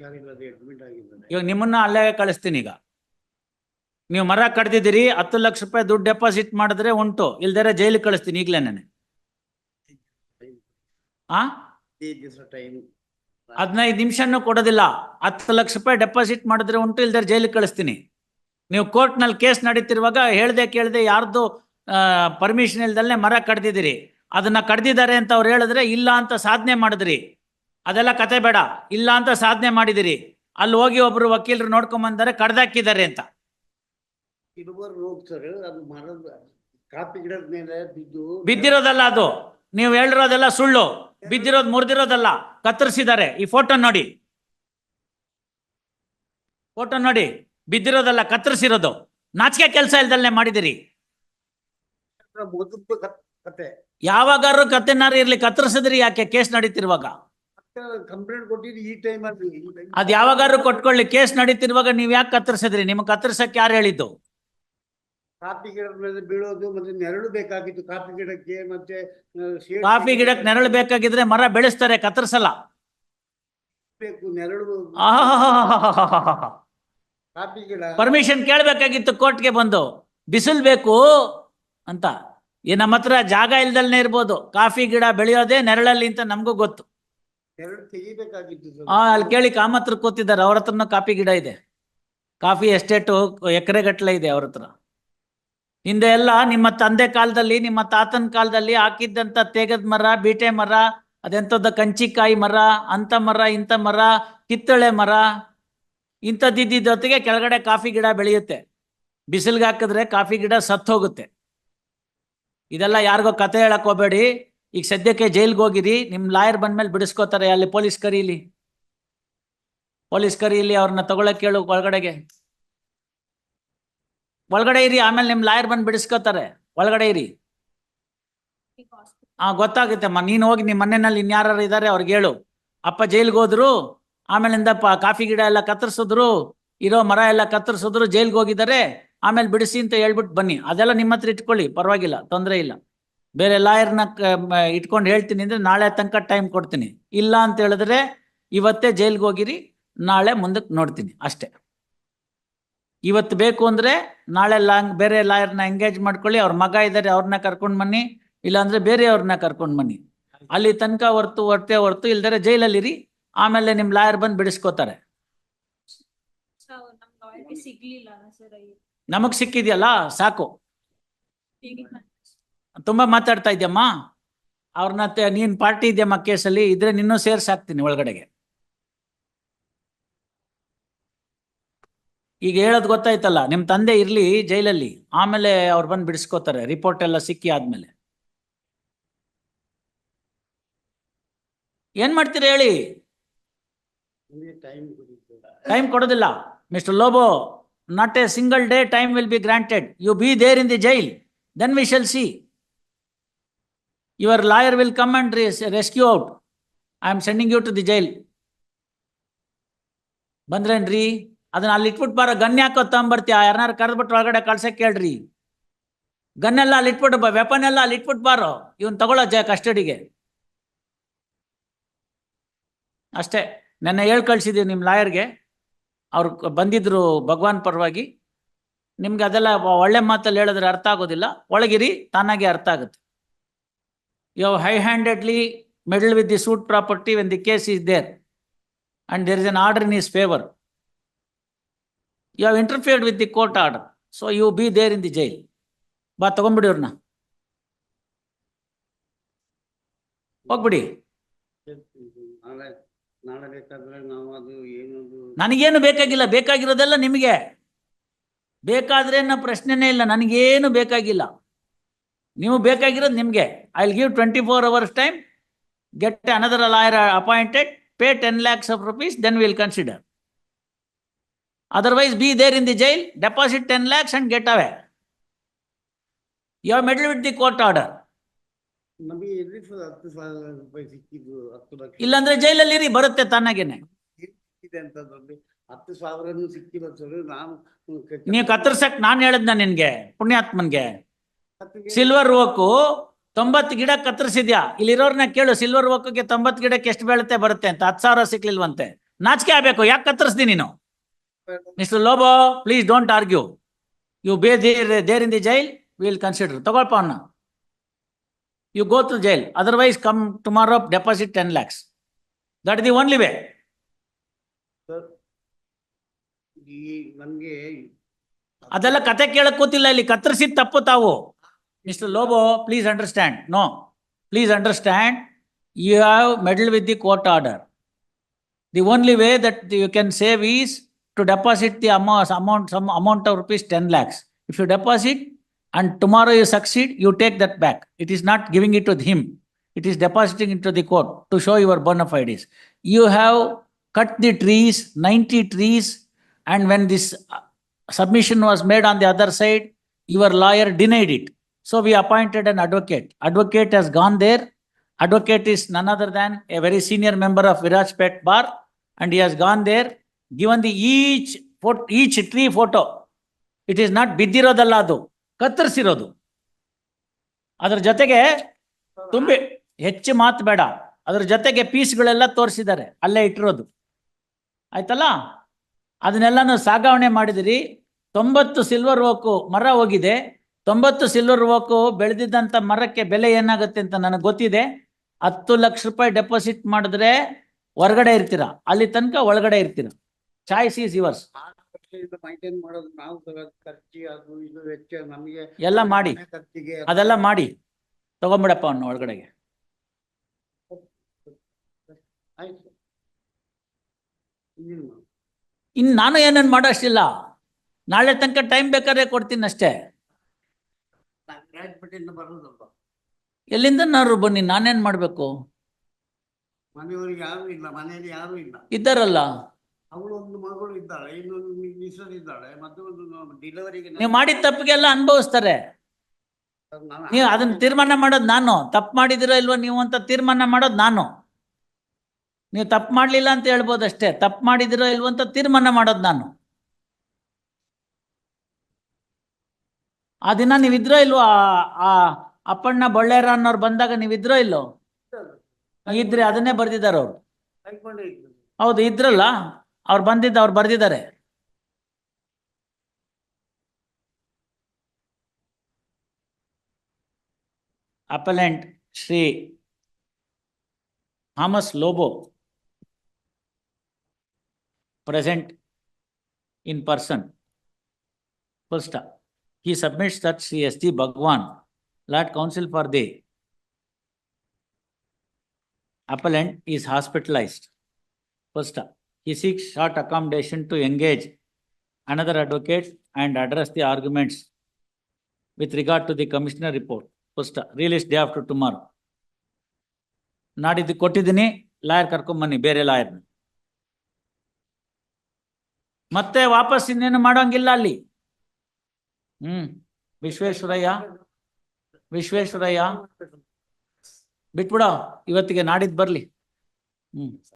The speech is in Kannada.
ಅಡ್ಮಿಟ್ ಆಗಿದ್ದಾರೆ. ಇವಾಗ ನಿಮ್ಮನ್ನ ಅಲ್ಲೇ ಕಳಿಸ್ತೀನಿ. ಈಗ ನೀವು ಮರ ಕಡ್ದಿದ್ದೀರಿ, 10 ಲಕ್ಷ ರೂಪಾಯಿ ದುಡ್ಡು ಡೆಪಾಸಿಟ್ ಮಾಡಿದ್ರೆ ಉಂಟು, ಇಲ್ದರೆ ಜೈಲಿಗೆ ಕಳಿಸ್ತೀನಿ ಈಗಲೇ. ನಾನು 15 ನಿಮಿಷನೂ ಕೊಡೋದಿಲ್ಲ. 10 ಲಕ್ಷ ರೂಪಾಯಿ ಡೆಪಾಸಿಟ್ ಮಾಡಿದ್ರೆ ಉಂಟು, ಇಲ್ದರೆ ಜೈಲಿಗೆ ಕಳಿಸ್ತೀನಿ. ನೀವು ಕೋರ್ಟ್ನಲ್ಲಿ ಕೇಸ್ ನಡೀತಿರುವಾಗ ಹೇಳ್ದೆ ಕೇಳದೆ ಯಾರ್ದು ಪರ್ಮಿಷನ್ ಇಲ್ದಲ್ಲೇ ಮರ ಕಡ್ದಿದ್ದೀರಿ, ಅದನ್ನ ಕಡ್ದಿದ್ದಾರೆ ಅಂತ ಅವ್ರು ಹೇಳಿದ್ರೆ ಇಲ್ಲ ಅಂತ ಸಾಧನೆ ಮಾಡಿದ್ರಿ, ಅದೆಲ್ಲ ಕತೆ ಬೇಡ. ಇಲ್ಲ ಅಂತ ಸಾಧನೆ ಮಾಡಿದಿರಿ, ಅಲ್ಲಿ ಹೋಗಿ ಒಬ್ರು ವಕೀಲರು ನೋಡ್ಕೊಂಬಂದರೆ ಕಡ್ದಾಕಿದ್ದಾರೆ ಅಂತ. ಕಾಫಿ ಗಿಡದ ಮೇಲೆ ಬಿದ್ದಿರೋದಲ್ಲ ಅದು, ನೀವು ಹೇಳಿರೋದೆಲ್ಲ ಸುಳ್ಳು. ಬಿದ್ದಿರೋದು ಮುರಿದಿರೋದಲ್ಲ, ಕತ್ತರಿಸಿದ್ದಾರೆ. ಈ ಫೋಟೋ ನೋಡಿ, ಫೋಟೋ ನೋಡಿ, ಬಿದ್ದಿರೋದಲ್ಲ ಕತ್ತರಿಸಿರೋದು. ನಾಚಿಕೆ ಕೆಲಸ ಇಲ್ದಲ್ಲೇ ಮಾಡಿದಿರಿ. ಯಾವಾಗಾರು ಕತ್ತೆನಾರು ಇರ್ಲಿ, ಕತ್ತರಿಸಿದ್ರಿ ಯಾಕೆ ಕೇಸ್ ನಡೀತಿರುವಾಗ? ಕಂಪ್ಲೇಂಟ್ ಕೊಟ್ಟಿದ್ದು ಈ ಟೈಮ್ ಅಲ್ಲಿ. ಅದ್ ಯಾವಾಗಾರು ಕೊಟ್ಕೊಳ್ಳಿ, ಕೇಸ್ ನಡೀತಿರುವಾಗ ನೀವ್ ಯಾಕೆ ಕತ್ತರಿಸಿದ್ರಿ? ನಿಮ್ಗೆ ಕತ್ತರಿಸಕ್ಕೆ ಯಾರು ಹೇಳಿದ್ದು? ಕಾಫಿ ಗಿಡದ ಮೇಲೆ ಬೀಳೋದು ಮತ್ತೆ ನೆರಳು ಬೇಕಾಗಿತ್ತು ಕಾಫಿ ಗಿಡಕ್ಕೆ. ಮತ್ತೆ ಕಾಫಿ ಗಿಡಕ್ಕೆ ನೆರಳು ಬೇಕಾಗಿದ್ರೆ ಮರ ಬೆಳೆಸ್ತಾರೆ, ಕತ್ತರಿಸಲ್ಲ. ಬೇಕು ನೆರಳು. ಕಾಫಿ ಗಿಡ ಪರ್ಮಿಷನ್ ಕೇಳ್ಬೇಕಾಗಿತ್ತು ಕೋರ್ಟ್ಗೆ ಬಂದು, ಬಿಸಿಲು ಬೇಕು ಅಂತ. ನಮ್ಮ ಹತ್ರ ಜಾಗ ಇಲ್ದಲ್ನೇ ಇರ್ಬೋದು, ಕಾಫಿ ಗಿಡ ಬೆಳೆಯೋದೇ ನೆರಳಲ್ಲಿ ಅಂತ ನಮಗೂ ಗೊತ್ತು. ನೆರಳು ತೆಗಿಬೇಕಾಗಿತ್ತು. ಅಲ್ಲಿ ಕೇಳಿ, ಕಾಮತ್ರ ಕೂತಿದ್ದಾರೆ, ಅವ್ರ ಹತ್ರನೂ ಕಾಫಿ ಗಿಡ ಇದೆ. ಕಾಫಿ ಎಸ್ಟೇಟು ಎಕರೆಗಟ್ಟಲೆ ಇದೆ ಅವ್ರ ಹತ್ರ. ಹಿಂದೆ ಎಲ್ಲ ನಿಮ್ಮ ತಂದೆ ಕಾಲದಲ್ಲಿ, ನಿಮ್ಮ ತಾತನ ಕಾಲದಲ್ಲಿ ಹಾಕಿದ್ದಂಥ ತೇಗದ ಮರ, ಬೀಟೆ ಮರ, ಅದೆಂಥದ್ದು ಕಂಚಿಕಾಯಿ ಮರ, ಅಂಥ ಮರ, ಇಂಥ ಮರ, ಕಿತ್ತಳೆ ಮರ, ಇಂಥದ್ದಿದ್ದೊತ್ತಿಗೆ ಕೆಳಗಡೆ ಕಾಫಿ ಗಿಡ ಬೆಳೆಯುತ್ತೆ. ಬಿಸಿಲ್ಗೆ ಹಾಕಿದ್ರೆ ಕಾಫಿ ಗಿಡ ಸತ್ತು ಹೋಗುತ್ತೆ. ಇದೆಲ್ಲ ಯಾರಿಗೋ ಕತೆ ಹೇಳಕ್ ಹೋಗ್ಬೇಡಿ. ಈಗ ಸದ್ಯಕ್ಕೆ ಜೈಲ್ಗೆ ಹೋಗಿರಿ, ನಿಮ್ಮ ಲಾಯರ್ ಬಂದ್ಮೇಲೆ ಬಿಡಿಸ್ಕೋತಾರೆ. ಅಲ್ಲಿ ಪೊಲೀಸ್ ಕರೀಲಿ, ಅವ್ರನ್ನ ತಗೊಳಕ್ ಕೇಳು. ಒಳಗಡೆ ಇರಿ, ಆಮೇಲೆ ನಿಮ್ ಲಾಯರ್ ಬಂದು ಬಿಡಿಸ್ಕೋತಾರೆ. ಒಳಗಡೆ ಇರಿ. ಗೊತ್ತಾಗುತ್ತಮ್ಮ. ನೀನು ಹೋಗಿ ನಿಮ್ಮ ಮನೆಯಲ್ಲಿ ಇನ್ಯಾರು ಇದ್ದಾರೆ ಅವ್ರಿಗೆ ಹೇಳು, ಅಪ್ಪ ಜೈಲ್ಗೆ ಹೋದ್ರು, ಆಮೇಲಿಂದ ಕಾಫಿ ಗಿಡ ಎಲ್ಲ ಕತ್ತರಿಸಿದ್ರು, ಇರೋ ಮರ ಎಲ್ಲ ಕತ್ತರಿಸಿದ್ರು, ಜೈಲ್ಗೆ ಹೋಗಿದ್ದಾರೆ, ಆಮೇಲೆ ಬಿಡಿಸಿ ಅಂತ ಹೇಳ್ಬಿಟ್ಟು ಬನ್ನಿ. ಅದೆಲ್ಲ ನಿಮ್ಮ ಹತ್ರ ಇಟ್ಕೊಳ್ಳಿ, ಪರವಾಗಿಲ್ಲ, ತೊಂದರೆ ಇಲ್ಲ. ಬೇರೆ ಲಾಯರ್ನ ಇಟ್ಕೊಂಡು ಹೇಳ್ತೀನಿ ಅಂದ್ರೆ ನಾಳೆ ತನಕ ಟೈಮ್ ಕೊಡ್ತೀನಿ. ಇಲ್ಲ ಅಂತ ಹೇಳಿದ್ರೆ ಇವತ್ತೇ ಜೈಲ್ಗೆ ಹೋಗಿರಿ, ನಾಳೆ ಮುಂದಕ್ಕೆ ನೋಡ್ತೀನಿ ಅಷ್ಟೇ. ಇವತ್ತು ಬೇಕು ಅಂದ್ರೆ ನಾಳೆ ಬೇರೆ ಲಾಯರ್ನ ಎಂಗೇಜ್ ಮಾಡ್ಕೊಳ್ಳಿ. ಅವ್ರ ಮಗ ಇದ್ದಾರೆ, ಅವ್ರನ್ನ ಕರ್ಕೊಂಡು ಬನ್ನಿ. ಇಲ್ಲಾಂದ್ರೆ ಬೇರೆಯವ್ರನ್ನ ಕರ್ಕೊಂಡು ಬನ್ನಿ. ಅಲ್ಲಿ ತನಕ ಹೊರ್ತು ಇಲ್ದರೆ ಜೈಲಲ್ಲಿರಿ. ಆಮೇಲೆ ನಿಮ್ ಲಾಯರ್ ಬಂದು ಬಿಡಿಸ್ಕೋತಾರೆ. ನಮಗ್ ಸಿಕ್ಕಿದ್ಯಲ್ಲ ಸಾಕು. ತುಂಬಾ ಮಾತಾಡ್ತಾ ಇದ್ಯಮ್ಮ. ಅವ್ರನ್ನ ನೀನ್ ಪಾರ್ಟಿ ಇದೆಯಮ್ಮ ಕೇಸಲ್ಲಿ, ಇದ್ರೆ ನಿನ್ನೂ ಸೇರ್ಸಾಕ್ತೀನಿ ಒಳಗಡೆಗೆ. ಈಗ ಹೇಳೋದು ಗೊತ್ತಾಯ್ತಲ್ಲ, ನಿಮ್ ತಂದೆ ಇರ್ಲಿ ಜೈಲಲ್ಲಿ, ಆಮೇಲೆ ಅವ್ರು ಬಂದು ಬಿಡಿಸ್ಕೋತಾರೆ, ರಿಪೋರ್ಟ್ ಎಲ್ಲ ಸಿಕ್ಕಿ ಆದ್ಮೇಲೆ. ಏನ್ ಮಾಡ್ತೀರಿ ಹೇಳಿ? ಟೈಮ್ ಕೊಡೋದಿಲ್ಲ mister Lobo. Not a single day time will be granted. You be there in the jail, then we shall see. Your lawyer will come and rescue out. I am sending you to the jail. ಬಂದ್ರೇನ್ರಿ? ಅದನ್ನ ಅಲ್ಲಿ ಇಟ್ಬಿಟ್ಟು ಬಾರ. ಗನ್ ಯಾಕೋ ತಗೊಂಬರ್ತೀಯ? ಯಾರನ್ನಾರು ಕರೆದ್ಬಿಟ್ಟು ಒಳಗಡೆ ಕಳ್ಸಕ್ಕೆ ಹೇಳ್ರಿ. ಗನ್ನೆಲ್ಲ ಅಲ್ಲಿ ಇಟ್ಬಿಟ್ಟು, ವೆಪನ್ ಎಲ್ಲ ಅಲ್ಲಿ ಇಟ್ಬಿಟ್ಟು ಬಾರೋ. ಇವನ್ ತಗೊಳ್ಳೋ ಕಸ್ಟಡಿಗೆ ಅಷ್ಟೇ. ನೆನ್ನೆ ಹೇಳಿ ಕಳ್ಸಿದೀವಿ ನಿಮ್ಮ ಲಾಯರ್ಗೆ, ಅವ್ರು ಬಂದಿದ್ರು ಭಗವಾನ್ ಪರವಾಗಿ. ನಿಮ್ಗೆ ಅದೆಲ್ಲ ಒಳ್ಳೆ ಮಾತಲ್ಲಿ ಹೇಳಿದ್ರೆ ಅರ್ಥ ಆಗೋದಿಲ್ಲ. ಒಳಗಿರಿ, ತಾನಾಗೆ ಅರ್ಥ ಆಗುತ್ತೆ. You have high handedly meddled with the suit property when the case is there and there is an order in his favor. You have interfered with the court order, so you be there in the jail. ಬಾ, ತಗೊಂಡ್ಬಿಡಿ ಅವ್ರನ್ನ, ಹೋಗ್ಬಿಡಿ. ನನಗೇನು ಬೇಕಾಗಿಲ್ಲ, ಬೇಕಾಗಿರೋದೆಲ್ಲ ನಿಮಗೆ. ಬೇಕಾದ್ರೆ ಅನ್ನೋ ಪ್ರಶ್ನೆನೇ ಇಲ್ಲ, ನನಗೇನು ಬೇಕಾಗಿಲ್ಲ. ನೀವು ಬೇಕಾಗಿರೋದು ನಿಮಗೆ. I will give 24 hours time. Get another lawyer appointed, pay 10 lakhs of rupees, then we will consider. Otherwise, be there in the jail, deposit 10 lakhs and get away. You have meddled with the court order. ಇಲ್ಲಾಂದ್ರೆ ಜೈಲಲ್ಲಿ ಇರಿ, ಬರುತ್ತೆ ತಾನಾಗೇನೆ. ನೀವು ಕತ್ತರ್ಸಕ್ ನಾನು ಹೇಳದ್ನ ನಿನ್ಗೆ, ಪುಣ್ಯಾತ್ಮನ್ಗೆ. ಸಿಲ್ವರ್ ಓಕು 90 ಗಿಡ ಕತ್ತರಿಸಿದ್ಯಾ? ಇಲ್ಲಿರೋರ್ನ ಕೇಳು, ಸಿಲ್ವರ್ ಓಕಿಗೆ 90 ಗಿಡಕ್ಕೆ ಎಷ್ಟು ಬೀಳುತ್ತೆ ಬರುತ್ತೆ ಅಂತ. 10,000 ಸಿಕ್ಲಿಲ್ವಂತೆ. ನಾಚಿಕೆ ಆಗ್ಬೇಕು, ಯಾಕೆ ಕತ್ತರಿಸ್ದಿ ನೀನು? Mister Lobo, please don't argue. You be there in the jail, will consider. ತಗೊಳ್ಪ ಅವನ್ನ. You go to jail, otherwise come tomorrow, deposit 10 lakhs. That is the only way. Sir, ಈ ನಮ್ಗೆ ಅದೆಲ್ಲ ಕತೆ ಕೇಳಕ್ ಕೂತಿಲ್ಲ ಇಲ್ಲಿ, ಕತ್ತರಿಸಿದ ತಪ್ಪು ತಾವು. Mister Lobo, please understand. No, please understand. You have meddled with the court order. The only way that you can save is to deposit the some amount of rupees 10 lakhs. If you deposit and tomorrow you succeed, you take that back. It is not giving it to him. It is depositing into the court to show your bona fides. You have cut the trees, 90 trees, and when this submission was made on the other side, your lawyer denied it. So we appointed an advocate. Advocate has gone there. Advocate is none other than a very senior member of Virajpet Bar, and he has gone there, given the each tree photo. It is not ಬಿದ್ದಿರೋದಲ್ಲ, ಅದು ಕತ್ತರಿಸಿರೋದು. ಅದರ ಜೊತೆಗೆ ತುಂಬಿ ಹೆಚ್ಚು ಮಾತು ಬೇಡ, ಅದ್ರ ಜೊತೆಗೆ ಪೀಸ್ಗಳೆಲ್ಲ ತೋರಿಸಿದ್ದಾರೆ, ಅಲ್ಲೇ ಇಟ್ಟಿರೋದು. ಆಯ್ತಲ್ಲ? ಅದನ್ನೆಲ್ಲಾನು ಸಾಗಾವಣೆ ಮಾಡಿದಿರಿ. 90 ಸಿಲ್ವರ್ ಓಕು ಮರ ಹೋಗಿದೆ. 90 ಸಿಲ್ವರ್ ಓಕು ಬೆಳೆದಿದ್ದಂಥ ಮರಕ್ಕೆ ಬೆಲೆ ಏನಾಗುತ್ತೆ ಅಂತ ನನಗೆ ಗೊತ್ತಿದೆ. 10 ಲಕ್ಷ ರೂಪಾಯಿ ಡೆಪಾಸಿಟ್ ಮಾಡಿದ್ರೆ ಹೊರಗಡೆ ಇರ್ತೀರಾ, ಅಲ್ಲಿ ತನಕ ಒಳಗಡೆ ಇರ್ತೀರಾ. Choice is yours. ಮೈಂಟೈನ್ ಮಾಡೋದು ನಾವು, ಖರ್ಚು ಅದು ಇದು ವೆಚ್ಚ ನಮಗೆ ಎಲ್ಲ ಮಾಡಿ, ಖರ್ಚಿಗೆ ಅದೆಲ್ಲ ಮಾಡಿ ತಗೊಂಬಿಡಪ್ಪ ಅವನು ಒಳಗಡೆಗೆ. ಆಯ್ತು. ಇನ್ನು ನಾನು ಏನೇನು ಮಾಡೋ ಅಷ್ಟಿಲ್ಲ. ನಾಳೆ ತನಕ ಟೈಮ್ ಬೇಕಾದ್ರೆ ಕೊಡ್ತೀನಿ ಅಷ್ಟೇ. ರಾಜಪೇಟೆಯಿಂದ ಬರೋದಪ್ಪ, ಎಲ್ಲಿಂದ ನಾರು ಬನ್ನಿ, ನಾನೇನು ಮಾಡಬೇಕು? ಮನೆಯವರಿಗೆ ಯಾರು ಇಲ್ಲ, ಮನೆಯಲ್ಲಿ ಯಾರು ಇಲ್ಲ. ಇದ್ದಾರಲ್ಲ, ಅವಳು ಒಂದು ಮಗಳು ಇದ್ದಾಳೆ, ಇನ್ನೊಂದು ಮಿಸ್ಸಸ್ ಇದ್ದಾಳೆ, ಮತ್ತೆ ಒಂದು ಡೆಲಿವರಿಗೆ. ನೀವು ಮಾಡಿದ ತಪ್ಪಿಗೆಲ್ಲ ಅನುಭವಿಸ್ತಾರೆ. ನೀವು ಅದನ್ನ ತೀರ್ಮಾನ ಮಾಡೋದು ನಾನು. ತಪ್ಪು ಮಾಡಿದಿರೋ ಇಲ್ವೋ ನೀವು ಅಂತ ತೀರ್ಮಾನ ಮಾಡೋದು ನಾನು. ನೀವು ತಪ್ಪು ಮಾಡಲಿಲ್ಲ ಅಂತ ಹೇಳ್ಬೋದು ಅಷ್ಟೇ. ತಪ್ಪು ಮಾಡಿದಿರೋ ಇಲ್ವೋ ಅಂತ ತೀರ್ಮಾನ ಮಾಡೋದು ನಾನು. ಆ ದಿನ ನೀವಿದ್ರೋ ಇಲ್ವೋ? ಆ ಅಪ್ಪಣ್ಣ ಬೊಳ್ಳೇರ ಅನ್ನೋರು ಬಂದಾಗ ನೀವಿದ್ರೋ ಇಲ್ಲೋ? ಇದ್ರೆ ಅದನ್ನೇ ಬರ್ದಿದ್ದಾರೆ ಅವರು. ಹೌದು, ಇದ್ರಲ್ಲ, ಅವ್ರು ಅವ್ರು ಬರ್ದಿದ್ದಾರೆ. Appellant Shri Thomas Lobo present in person. First, he submits that Sri S.D. Bhagwan, Lord Counsel for the appellant, is hospitalized. First, he seeks short accommodation to engage another advocate and address the arguments with regard to the commissioner report. First, release day after tomorrow. ನಾಡಿದ್ದು ಕೊಟ್ಟಿದ್ದೀನಿ, ಲಾಯರ್ ಕರ್ಕೊಂಬನ್ನಿ, ಬೇರೆ ಲಾಯರ್ನ. ಮತ್ತೆ ವಾಪಸ್ ಇನ್ನೇನು ಮಾಡೋಂಗಿಲ್ಲ ಅಲ್ಲಿ. ವಿಶ್ವೇಶ್ವರಯ್ಯ ಬಿಟ್ಬಿಡ, ಇವತ್ತಿಗೆ ನಾಡಿದ್ದು ಬರ್ಲಿ.